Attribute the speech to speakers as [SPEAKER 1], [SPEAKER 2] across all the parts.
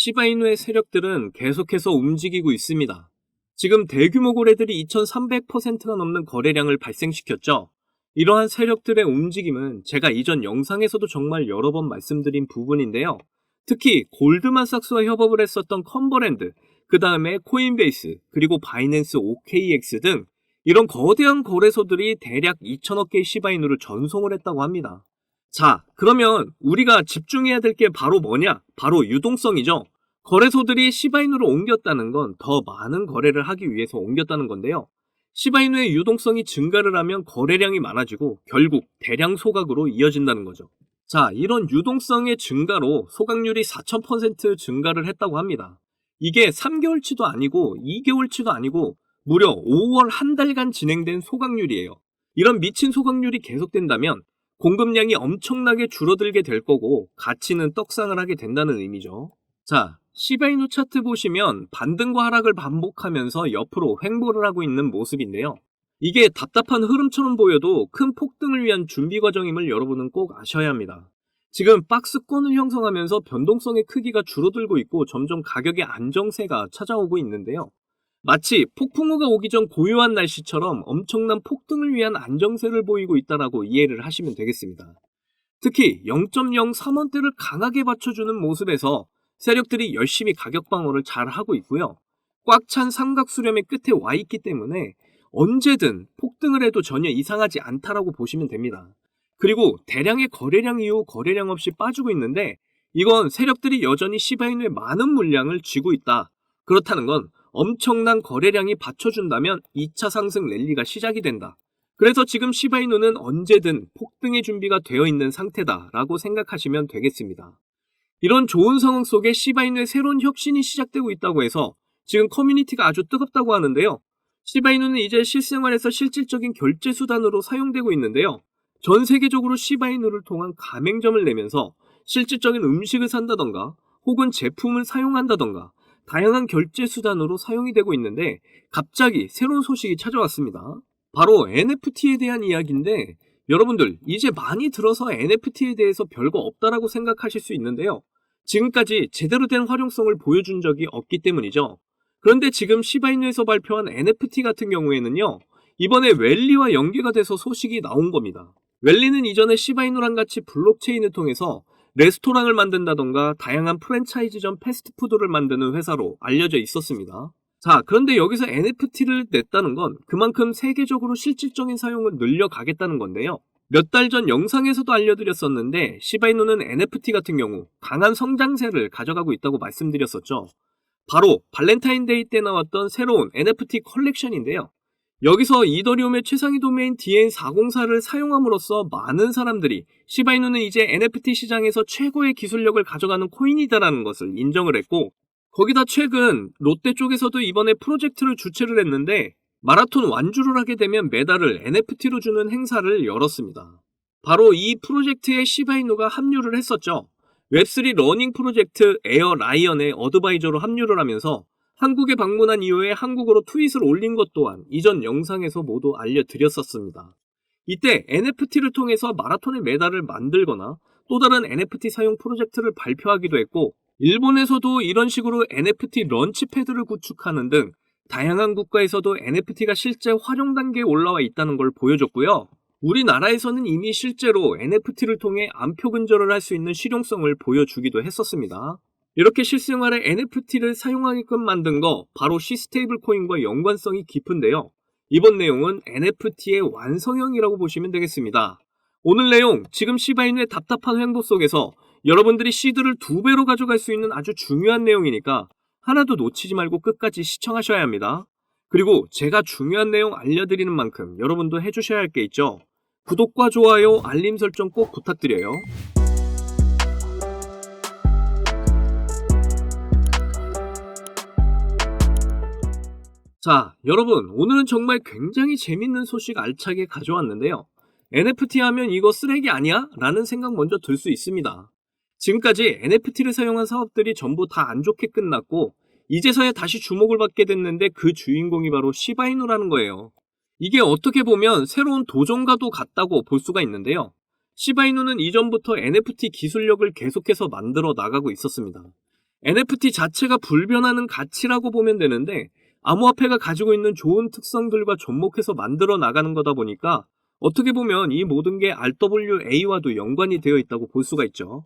[SPEAKER 1] 시바이누의 세력들은 계속해서 움직이고 있습니다. 지금 대규모 거래들이 2300%가 넘는 거래량을 발생시켰죠. 이러한 세력들의 움직임은 제가 이전 영상에서도 정말 여러 번 말씀드린 부분인데요. 특히 골드만삭스와 협업을 했었던 컨버랜드, 그 다음에 코인베이스, 그리고 바이낸스 OKX 등 이런 거대한 거래소들이 대략 2천억 개의 시바이누를 전송을 했다고 합니다. 자, 그러면 우리가 집중해야 될 게 바로 뭐냐? 바로 유동성이죠. 거래소들이 시바이누를 옮겼다는 건 더 많은 거래를 하기 위해서 옮겼다는 건데요. 시바이누의 유동성이 증가를 하면 거래량이 많아지고 결국 대량 소각으로 이어진다는 거죠. 자, 이런 유동성의 증가로 소각률이 4000% 증가를 했다고 합니다. 이게 3개월치도 아니고 2개월치도 아니고 무려 5월 한 달간 진행된 소각률이에요. 이런 미친 소각률이 계속된다면 공급량이 엄청나게 줄어들게 될 거고 가치는 떡상을 하게 된다는 의미죠. 자, 시바이누 차트 보시면 반등과 하락을 반복하면서 옆으로 횡보를 하고 있는 모습인데요. 이게 답답한 흐름처럼 보여도 큰 폭등을 위한 준비 과정임을 여러분은 꼭 아셔야 합니다. 지금 박스권을 형성하면서 변동성의 크기가 줄어들고 있고 점점 가격의 안정세가 찾아오고 있는데요. 마치 폭풍우가 오기 전 고요한 날씨처럼 엄청난 폭등을 위한 안정세를 보이고 있다라고 이해를 하시면 되겠습니다. 특히 0.03원대를 강하게 받쳐주는 모습에서 세력들이 열심히 가격 방어를 잘 하고 있고요. 꽉 찬 삼각 수렴의 끝에 와 있기 때문에 언제든 폭등을 해도 전혀 이상하지 않다라고 보시면 됩니다. 그리고 대량의 거래량 이후 거래량 없이 빠지고 있는데 이건 세력들이 여전히 시바이누의 많은 물량을 쥐고 있다. 그렇다는 건 엄청난 거래량이 받쳐준다면 2차 상승 랠리가 시작이 된다. 그래서 지금 시바이누는 언제든 폭등의 준비가 되어 있는 상태다라고 생각하시면 되겠습니다. 이런 좋은 상황 속에 시바이누의 새로운 혁신이 시작되고 있다고 해서 지금 커뮤니티가 아주 뜨겁다고 하는데요. 시바이누는 이제 실생활에서 실질적인 결제 수단으로 사용되고 있는데요. 전 세계적으로 시바이누를 통한 가맹점을 내면서 실질적인 음식을 산다던가 혹은 제품을 사용한다던가 다양한 결제 수단으로 사용이 되고 있는데 갑자기 새로운 소식이 찾아왔습니다. 바로 NFT에 대한 이야기인데 여러분들 이제 많이 들어서 NFT에 대해서 별거 없다라고 생각하실 수 있는데요. 지금까지 제대로 된 활용성을 보여준 적이 없기 때문이죠. 그런데 지금 시바이누에서 발표한 NFT 같은 경우에는요. 이번에 웰리와 연계가 돼서 소식이 나온 겁니다. 웰리는 이전에 시바이누랑 같이 블록체인을 통해서 레스토랑을 만든다던가 다양한 프랜차이즈점 패스트푸드를 만드는 회사로 알려져 있었습니다. 자, 그런데 여기서 NFT를 냈다는 건 그만큼 세계적으로 실질적인 사용을 늘려가겠다는 건데요. 몇 달 전 영상에서도 알려드렸었는데 시바이누는 NFT 같은 경우 강한 성장세를 가져가고 있다고 말씀드렸었죠. 바로 발렌타인데이 때 나왔던 새로운 NFT 컬렉션인데요. 여기서 이더리움의 최상위 도메인 DN404를 사용함으로써 많은 사람들이 시바이누는 이제 NFT 시장에서 최고의 기술력을 가져가는 코인이다라는 것을 인정을 했고 거기다 최근 롯데 쪽에서도 이번에 프로젝트를 주최를 했는데 마라톤 완주를 하게 되면 메달을 NFT로 주는 행사를 열었습니다. 바로 이 프로젝트에 시바이누가 합류를 했었죠. 웹3 러닝 프로젝트 에어 라이언의 어드바이저로 합류를 하면서 한국에 방문한 이후에 한국어로 트윗을 올린 것 또한 이전 영상에서 모두 알려드렸었습니다. 이때 NFT를 통해서 마라톤의 메달을 만들거나 또 다른 NFT 사용 프로젝트를 발표하기도 했고 일본에서도 이런 식으로 NFT 런치패드를 구축하는 등 다양한 국가에서도 NFT가 실제 활용 단계에 올라와 있다는 걸 보여줬고요. 우리나라에서는 이미 실제로 NFT를 통해 암표 근절을 할 수 있는 실용성을 보여주기도 했었습니다. 이렇게 실생활에 NFT를 사용하게끔 만든 거 바로 시스테이블 코인과 연관성이 깊은데요. 이번 내용은 NFT의 완성형이라고 보시면 되겠습니다. 오늘 내용 지금 시바이누의 답답한 횡보 속에서 여러분들이 시드를 2배로 가져갈 수 있는 아주 중요한 내용이니까 하나도 놓치지 말고 끝까지 시청하셔야 합니다. 그리고 제가 중요한 내용 알려드리는 만큼 여러분도 해주셔야 할 게 있죠. 구독과 좋아요, 알림 설정 꼭 부탁드려요. 자, 여러분 오늘은 정말 굉장히 재밌는 소식 알차게 가져왔는데요. NFT 하면 이거 쓰레기 아니야? 라는 생각 먼저 들 수 있습니다. 지금까지 NFT를 사용한 사업들이 전부 다 안 좋게 끝났고 이제서야 다시 주목을 받게 됐는데 그 주인공이 바로 시바이누라는 거예요. 이게 어떻게 보면 새로운 도전과도 같다고 볼 수가 있는데요. 시바이누는 이전부터 NFT 기술력을 계속해서 만들어 나가고 있었습니다. NFT 자체가 불변하는 가치라고 보면 되는데 암호화폐가 가지고 있는 좋은 특성들과 접목해서 만들어 나가는 거다 보니까 어떻게 보면 이 모든 게 RWA와도 연관이 되어 있다고 볼 수가 있죠.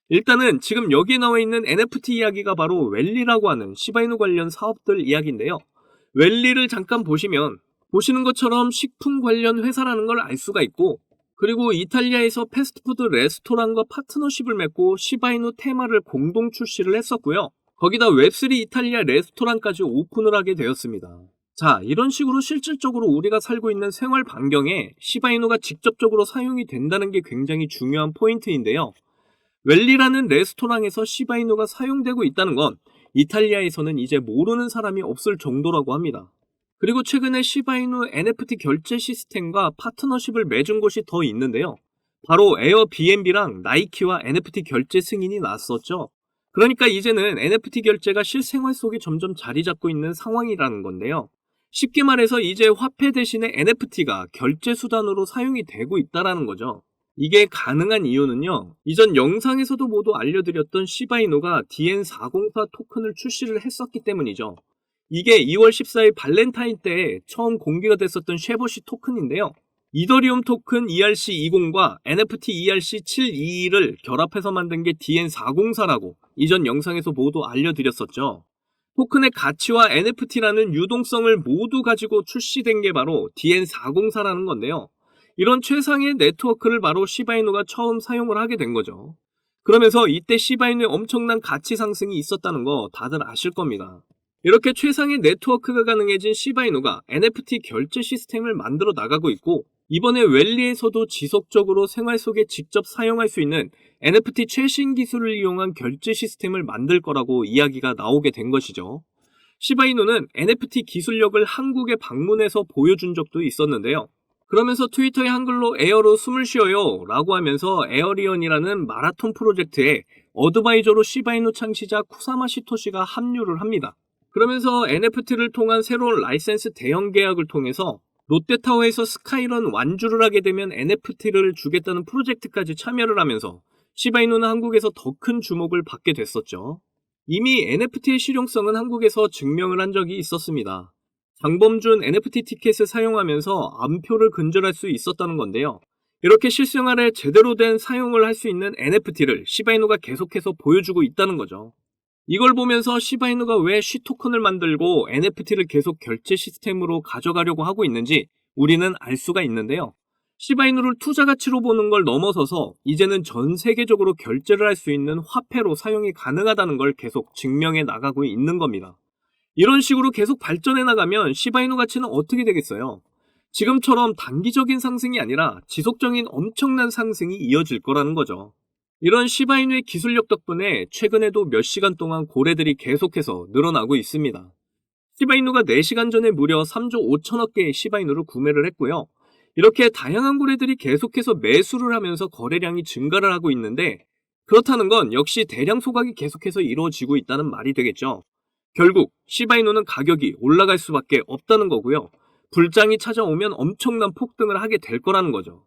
[SPEAKER 1] 일단은 지금 여기에 나와 있는 NFT 이야기가 바로 웰리라고 하는 시바이누 관련 사업들 이야기인데요. 웰리를 잠깐 보시는 것처럼 식품 관련 회사라는 걸 알 수가 있고, 그리고 이탈리아에서 패스트푸드 레스토랑과 파트너십을 맺고 시바이누 테마를 공동 출시를 했었고요. 거기다 웹3 이탈리아 레스토랑까지 오픈을 하게 되었습니다. 자, 이런 식으로 실질적으로 우리가 살고 있는 생활 반경에 시바이누가 직접적으로 사용이 된다는 게 굉장히 중요한 포인트인데요. 웰리라는 레스토랑에서 시바이누가 사용되고 있다는 건 이탈리아에서는 이제 모르는 사람이 없을 정도라고 합니다. 그리고 최근에 시바이누 NFT 결제 시스템과 파트너십을 맺은 곳이 더 있는데요. 바로 에어비앤비랑 나이키와 NFT 결제 승인이 났었죠. 그러니까 이제는 NFT 결제가 실생활 속에 점점 자리 잡고 있는 상황이라는 건데요. 쉽게 말해서 이제 화폐 대신에 NFT가 결제 수단으로 사용이 되고 있다는 거죠. 이게 가능한 이유는요, 이전 영상에서도 모두 알려드렸던 시바이누가 DN404 토큰을 출시를 했었기 때문이죠. 이게 2월 14일 발렌타인 때에 처음 공개가 됐었던 쉐버시 토큰인데요. 이더리움 토큰 ERC20과 NFT ERC722를 결합해서 만든 게 DN404라고 이전 영상에서 모두 알려드렸었죠. 토큰의 가치와 NFT라는 유동성을 모두 가지고 출시된 게 바로 DN404라는 건데요. 이런 최상의 네트워크를 바로 시바이누가 처음 사용을 하게 된 거죠. 그러면서 이때 시바이누의 엄청난 가치 상승이 있었다는 거 다들 아실 겁니다. 이렇게 최상의 네트워크가 가능해진 시바이누가 NFT 결제 시스템을 만들어 나가고 있고, 이번에 웰리에서도 지속적으로 생활 속에 직접 사용할 수 있는 NFT 최신 기술을 이용한 결제 시스템을 만들 거라고 이야기가 나오게 된 것이죠. 시바이누는 NFT 기술력을 한국에 방문해서 보여준 적도 있었는데요. 그러면서 트위터에 한글로 에어로 숨을 쉬어요 라고 하면서 에어리언이라는 마라톤 프로젝트에 어드바이저로 시바이누 창시자 쿠사마 시토시가 합류를 합니다. 그러면서 NFT를 통한 새로운 라이센스 대형 계약을 통해서 롯데타워에서 스카이런 완주를 하게 되면 NFT를 주겠다는 프로젝트까지 참여를 하면서 시바이누는 한국에서 더 큰 주목을 받게 됐었죠. 이미 NFT의 실용성은 한국에서 증명을 한 적이 있었습니다. 장범준 NFT 티켓을 사용하면서 암표를 근절할 수 있었다는 건데요. 이렇게 실생활에 제대로 된 사용을 할 수 있는 NFT를 시바이누가 계속해서 보여주고 있다는 거죠. 이걸 보면서 시바이누가 왜 쉬토큰을 만들고 NFT를 계속 결제 시스템으로 가져가려고 하고 있는지 우리는 알 수가 있는데요. 시바이누를 투자 가치로 보는 걸 넘어서서 이제는 전 세계적으로 결제를 할 수 있는 화폐로 사용이 가능하다는 걸 계속 증명해 나가고 있는 겁니다. 이런 식으로 계속 발전해 나가면 시바이누 가치는 어떻게 되겠어요? 지금처럼 단기적인 상승이 아니라 지속적인 엄청난 상승이 이어질 거라는 거죠. 이런 시바이누의 기술력 덕분에 최근에도 몇 시간 동안 고래들이 계속해서 늘어나고 있습니다. 시바이누가 4시간 전에 무려 3조 5천억 개의 시바이누를 구매를 했고요. 이렇게 다양한 고래들이 계속해서 매수를 하면서 거래량이 증가를 하고 있는데, 그렇다는 건 역시 대량 소각이 계속해서 이루어지고 있다는 말이 되겠죠. 결국 시바이누는 가격이 올라갈 수밖에 없다는 거고요. 불장이 찾아오면 엄청난 폭등을 하게 될 거라는 거죠.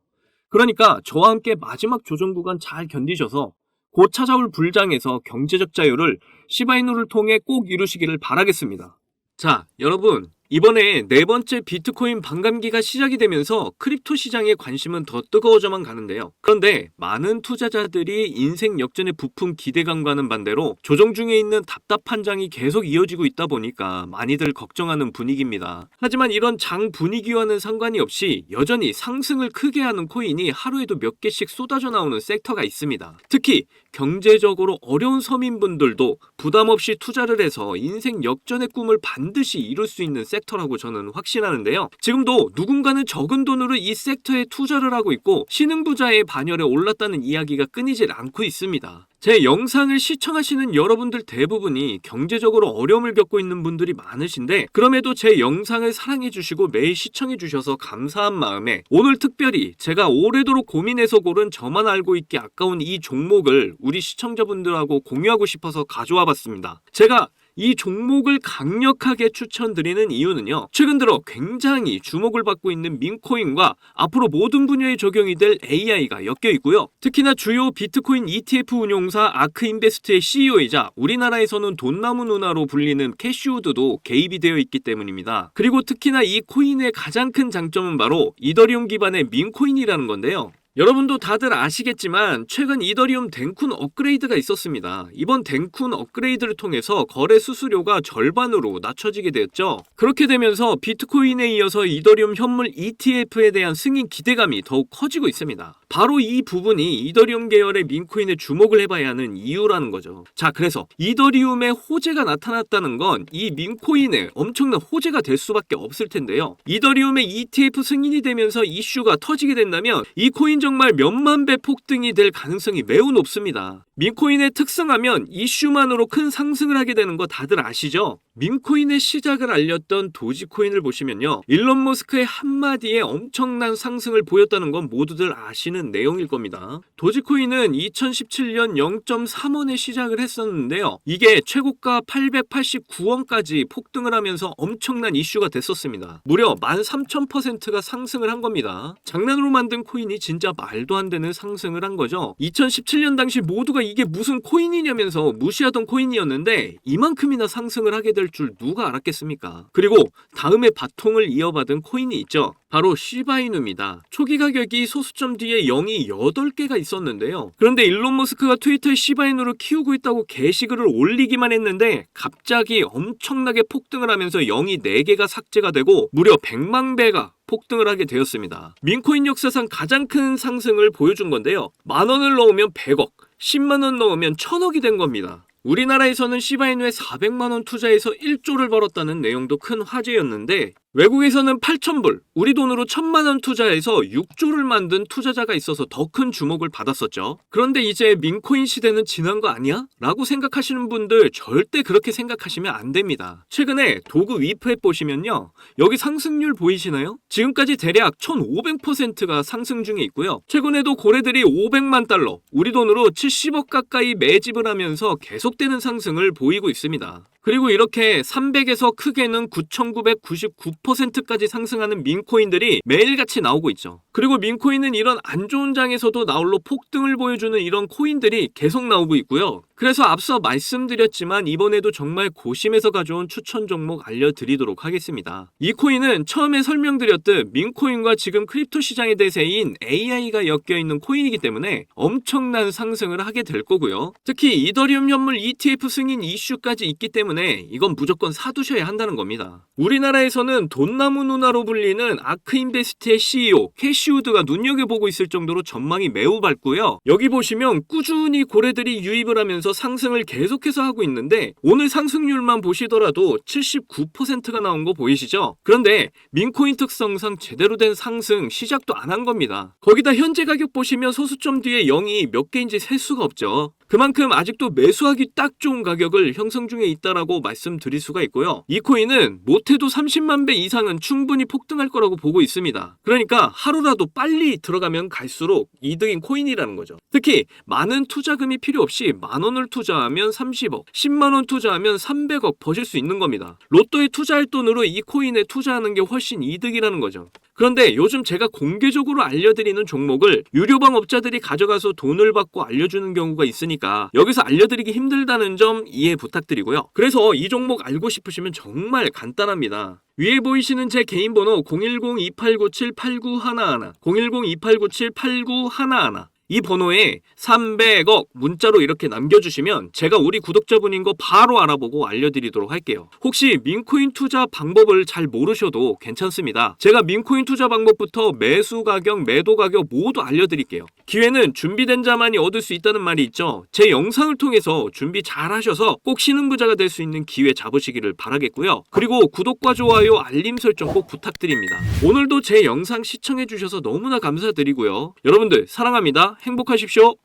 [SPEAKER 1] 그러니까 저와 함께 마지막 조정 구간 잘 견디셔서 곧 찾아올 불장에서 경제적 자유를 시바이누를 통해 꼭 이루시기를 바라겠습니다. 자, 여러분, 이번에 4번째 비트코인 반감기가 시작이 되면서 크립토 시장의 관심은 더 뜨거워져만 가는데요. 그런데 많은 투자자들이 인생 역전의 부품 기대감과는 반대로 조정 중에 있는 답답한 장이 계속 이어지고 있다 보니까 많이들 걱정하는 분위기입니다. 하지만 이런 장 분위기와는 상관이 없이 여전히 상승을 크게 하는 코인이 하루에도 몇 개씩 쏟아져 나오는 섹터가 있습니다. 특히 경제적으로 어려운 서민분들도 부담 없이 투자를 해서 인생 역전의 꿈을 반드시 이룰 수 있는 섹터라고 저는 확신하는데요. 지금도 누군가는 적은 돈으로 이 섹터에 투자를 하고 있고 신흥부자의 반열에 올랐다는 이야기가 끊이질 않고 있습니다. 제 영상을 시청하시는 여러분들 대부분이 경제적으로 어려움을 겪고 있는 분들이 많으신데, 그럼에도 제 영상을 사랑해주시고 매일 시청해주셔서 감사한 마음에 오늘 특별히 제가 오래도록 고민해서 고른 저만 알고 있기 아까운 이 종목을 우리 시청자분들하고 공유하고 싶어서 가져와 봤습니다. 제가 이 종목을 강력하게 추천드리는 이유는요. 최근 들어 굉장히 주목을 받고 있는 민코인과 앞으로 모든 분야에 적용이 될 AI가 엮여 있고요. 특히나 주요 비트코인 ETF 운용사 아크인베스트의 CEO이자 우리나라에서는 돈나무 누나로 불리는 캐시우드도 개입이 되어 있기 때문입니다. 그리고 특히나 이 코인의 가장 큰 장점은 바로 이더리움 기반의 민코인이라는 건데요. 여러분도 다들 아시겠지만 최근 이더리움 댕쿤 업그레이드가 있었습니다. 이번 댕쿤 업그레이드를 통해서 거래 수수료가 절반으로 낮춰지게 되었죠. 그렇게 되면서 비트코인에 이어서 이더리움 현물 ETF에 대한 승인 기대감이 더욱 커지고 있습니다. 바로 이 부분이 이더리움 계열의 민코인에 주목을 해봐야 하는 이유라는 거죠. 자, 그래서 이더리움의 호재가 나타났다는 건 이 민코인에 엄청난 호재가 될 수밖에 없을 텐데요. 이더리움의 ETF 승인이 되면서 이슈가 터지게 된다면 이 코인 정말 몇만 배 폭등이 될 가능성이 매우 높습니다. 민코인의 특성하면 이슈만으로 큰 상승을 하게 되는 거 다들 아시죠? 민코인의 시작을 알렸던 도지코인을 보시면요. 일론 머스크의 한마디에 엄청난 상승을 보였다는 건 모두들 아시는 내용일 겁니다. 도지코인은 2017년 0.3원에 시작을 했었는데요. 이게 최고가 889원까지 폭등을 하면서 엄청난 이슈가 됐었습니다. 무려 13,000%가 상승을 한 겁니다. 장난으로 만든 코인이 진짜 말도 안 되는 상승을 한 거죠. 2017년 당시 모두가 이게 무슨 코인이냐면서 무시하던 코인이었는데 이만큼이나 상승을 하게 될 줄 누가 알았겠습니까? 그리고 다음에 바통을 이어받은 코인이 있죠. 바로 시바이누입니다. 초기 가격이 소수점 뒤에 0이 8개가 있었는데요. 그런데 일론 머스크가 트위터에 시바이누를 키우고 있다고 게시글을 올리기만 했는데 갑자기 엄청나게 폭등을 하면서 0이 4개가 삭제가 되고 무려 100만 배가 폭등을 하게 되었습니다. 민코인 역사상 가장 큰 상승을 보여준 건데요. 10,000원을 넣으면 100억, 10만원 넣으면 1,000억이 된 겁니다. 우리나라에서는 시바이누에 400만원 투자해서 1조를 벌었다는 내용도 큰 화제였는데 외국에서는 8,000불, 우리 돈으로 1,000만원 투자해서 6조를 만든 투자자가 있어서 더 큰 주목을 받았었죠. 그런데 이제 민코인 시대는 지난 거 아니야? 라고 생각하시는 분들 절대 그렇게 생각하시면 안 됩니다. 최근에 도구 위프앱 보시면요. 여기 상승률 보이시나요? 지금까지 대략 1,500%가 상승 중에 있고요. 최근에도 고래들이 500만 달러, 우리 돈으로 70억 가까이 매집을 하면서 계속되는 상승을 보이고 있습니다. 그리고 이렇게 300에서 크게는 9,999%까지 상승하는 민코인들이 매일같이 나오고 있죠. 그리고 민코인은 이런 안 좋은 장에서도 나홀로 폭등을 보여주는 이런 코인들이 계속 나오고 있고요. 그래서 앞서 말씀드렸지만 이번에도 정말 고심해서 가져온 추천 종목 알려드리도록 하겠습니다. 이 코인은 처음에 설명드렸듯 민코인과 지금 크립토 시장의 대세인 AI가 엮여있는 코인이기 때문에 엄청난 상승을 하게 될 거고요. 특히 이더리움 현물 ETF 승인 이슈까지 있기 때문에 이건 무조건 사두셔야 한다는 겁니다. 우리나라에서는 돈나무 누나로 불리는 아크인베스트의 CEO 캐시우드가 눈여겨보고 있을 정도로 전망이 매우 밝고요. 여기 보시면 꾸준히 고래들이 유입을 하면서 상승을 계속해서 하고 있는데 오늘 상승률만 보시더라도 79%가 나온 거 보이시죠? 그런데 민코인 특성상 제대로 된 상승 시작도 안 한 겁니다. 거기다 현재 가격 보시면 소수점 뒤에 0이 몇 개인지 셀 수가 없죠. 그만큼 아직도 매수하기 딱 좋은 가격을 형성 중에 있다라고 말씀드릴 수가 있고요. 이 코인은 못해도 30만 배 이상은 충분히 폭등할 거라고 보고 있습니다. 그러니까 하루라도 빨리 들어가면 갈수록 이득인 코인이라는 거죠. 특히 많은 투자금이 필요 없이 10,000원을 투자하면 30억, 10만원 투자하면 300억 버실 수 있는 겁니다. 로또에 투자할 돈으로 이 코인에 투자하는 게 훨씬 이득이라는 거죠. 그런데 요즘 제가 공개적으로 알려드리는 종목을 유료방 업자들이 가져가서 돈을 받고 알려주는 경우가 있으니까 여기서 알려드리기 힘들다는 점 이해 부탁드리고요. 그래서 이 종목 알고 싶으시면 정말 간단합니다. 위에 보이시는 제 개인 번호 010-2897-8911, 010-2897-8911 이 번호에 300억 문자로 이렇게 남겨주시면 제가 우리 구독자분인 거 바로 알아보고 알려드리도록 할게요. 혹시 민코인 투자 방법을 잘 모르셔도 괜찮습니다. 제가 민코인 투자 방법부터 매수 가격, 매도 가격 모두 알려드릴게요. 기회는 준비된 자만이 얻을 수 있다는 말이 있죠. 제 영상을 통해서 준비 잘 하셔서 꼭 신흥부자가 될 수 있는 기회 잡으시기를 바라겠고요. 그리고 구독과 좋아요, 알림 설정 꼭 부탁드립니다. 오늘도 제 영상 시청해주셔서 너무나 감사드리고요. 여러분들 사랑합니다. 행복하십시오.